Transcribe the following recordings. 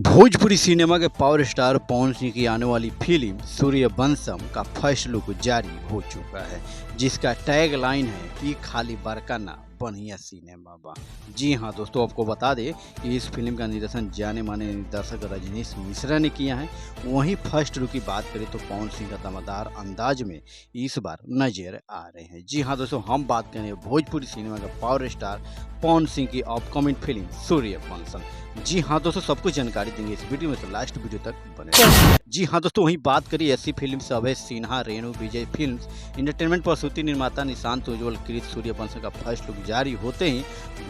Bhojpuri cinema के power star Pawan Singh की आने वाली फिल्म सूर्यवंशम का फर्स्ट लुक जारी हो चुका है, जिसका टैग लाइन है कि खाली बड़का ना बढ़िया सिनेमा बा। जी हाँ दोस्तों, आपको बता दें कि इस फिल्म का निर्देशन जाने माने निर्देशक रजनीश मिश्रा ने किया है। वहीं फर्स्ट लुक की बात करें तो पवन सिंह का दमदार अंदाज में इस बार नजर आ रहे हैं। जी हाँ दोस्तों, हम बात करें भोजपुरी सिनेमा का पावर स्टार पवन सिंह की अपकमिंग फिल्म सूर्यवंशम। जी हाँ दोस्तों, सब कुछ जानकारी देंगे इस वीडियो में, तो लास्ट वीडियो तक बने रहिए। जी हाँ दोस्तों, वहीं बात करिए ऐसी फिल्म से अभय सिन्हा, रेणु विजय फिल्म्स इंटरटेनमेंट प्रस्तुति निर्माता निशांत उज्ज्वल कृत सूर्यवंशम का फर्स्ट लुक जारी होते ही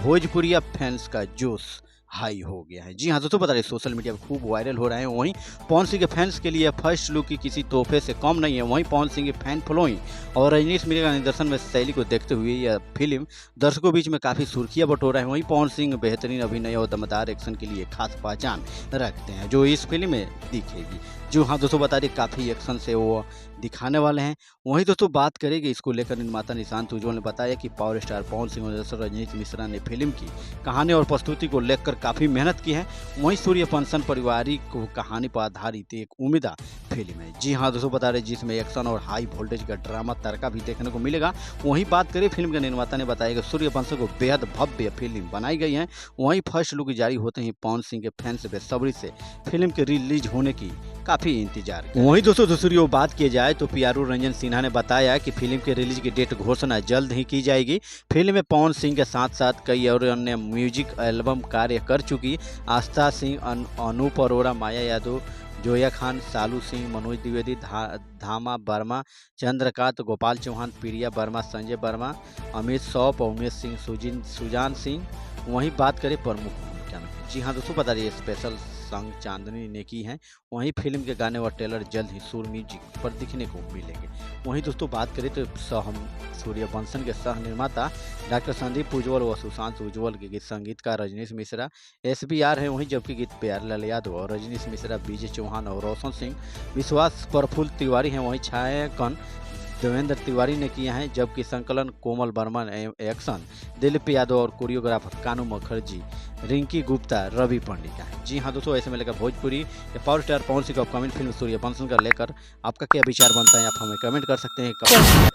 भोजपुरिया फैंस का जोश हाई हो गया है। जी हाँ दोस्तों, बता रहे सोशल मीडिया पर खूब वायरल हो रहे हैं। वहीं पवन सिंह के फैंस के लिए फर्स्ट लुक की किसी तोहफे से कम नहीं है। वहीं पवन सिंह की फैन फॉलोइंग और रजनीश मिश्रा का निर्देशन में शैली को देखते हुए यह फिल्म दर्शकों बीच में काफ़ी सुर्खियां बटोरा है। वहीं पवन सिंह बेहतरीन अभिनय और दमदार एक्शन के लिए खास पहचान रखते हैं, जो इस फिल्म में दिखेगी। जो हाँ दोस्तों, बता दें काफ़ी एक्शन से वो दिखाने वाले हैं। वहीं दोस्तों बात करेंगे इसको लेकर निर्माता निशांत उज्ज्वल ने बताया कि पावर स्टार पवन सिंह और निर्देशक रजनीश मिश्रा ने फिल्म की कहानी और प्रस्तुति को लेकर काफ़ी मेहनत की है। वहीं सूर्यवंशम पारिवारिक कहानी पर आधारित एक उम्दा फिल्म है। जी हाँ दोस्तों, बता रहे जिसमें एक्शन और हाई वोल्टेज का ड्रामा तड़का भी देखने को मिलेगा। वहीं बात करें फिल्म के निर्माता ने बताया कि सूर्यवंशम को बेहद भव्य फिल्म बनाई गई है। वहीं फर्स्ट लुक जारी होते ही पवन सिंह के फैंस बेसब्री से फिल्म के रिलीज होने की काफी इंतजार है। वहीं दोस्तों दूसरी ओर बात की जाए तो पीआरओ रंजन सिन्हा ने बताया कि फिल्म के रिलीज की डेट घोषणा जल्द ही की जाएगी। फिल्म में पवन सिंह के साथ साथ कई और अन्य म्यूजिक एल्बम कार्य कर चुकी आस्था सिंह, अनूप अरोड़ा, माया यादव, जोया खान, सालू सिंह, मनोज द्विवेदी, धामा वर्मा, चंद्रकांत, गोपाल चौहान, प्रिया वर्मा, संजय वर्मा, अमित सौप, उमेश सिंह, सुजान सिंह। वहीं बात करें प्रमुख भूमिका में, जी हाँ दोस्तों, बता रही स्पेशल सॉन्ग चांदनी ने की है। वहीं फिल्म के गाने और ट्रेलर जल्द ही सुर म्यूजिक पर दिखने को मिलेंगे। वहीं दोस्तों बात करें तो सूर्यवंशम के सह निर्माता डॉक्टर संदीप उज्ज्वल व सुशांत उज्ज्वल के गीत संगीतकार रजनीश मिश्रा SBR है। वहीं जबकि गीत प्यारेलाल यादव और रजनीश मिश्रा, विजय चौहान और रोशन सिंह, विश्वास प्रफुल्ल तिवारी हैं। वहीं छायांकन देवेंद्र तिवारी ने किया है, जबकि संकलन कोमल बर्मन, एक्शन दिलीप यादव और कोरियोग्राफर कानू मुखर्जी, रिंकी गुप्ता, रवि पंडित है। जी हाँ दोस्तों, ऐसे में लेकर भोजपुरी पावर स्टार पवन सिंह का अपकमिंग फिल्म सूर्यवंशम का लेकर आपका क्या विचार बनता है, आप हमें कमेंट कर सकते हैं।